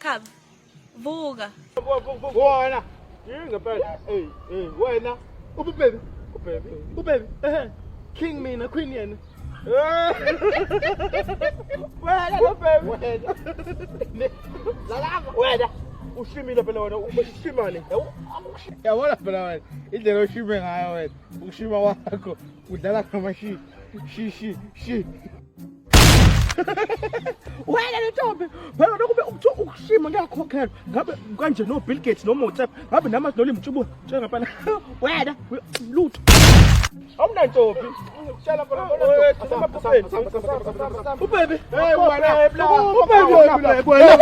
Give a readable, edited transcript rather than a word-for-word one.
Khaba. Vuka. Wena. Ngempela. Hey, wena. Ubebe. Ubebe. King mina, queen yena. Wena lo baby. Wena. Lalama. Wena. Ushimile phela wena, ushimane. Yabona phela wena. Indlela oshime ngayo wena. Ushima wakho udlala ngamashi. Shi. Wena lentombi, phela lokube ukushima ngiyakhokhela. Ngabe kanje no Bill Gates no Mozart, ngabe namazi nolimi mtshubo njengaphela. Wena lutho. Awunantombi. Ngitshela phela bona. Ubebe. Hey wena. Ubebe wena.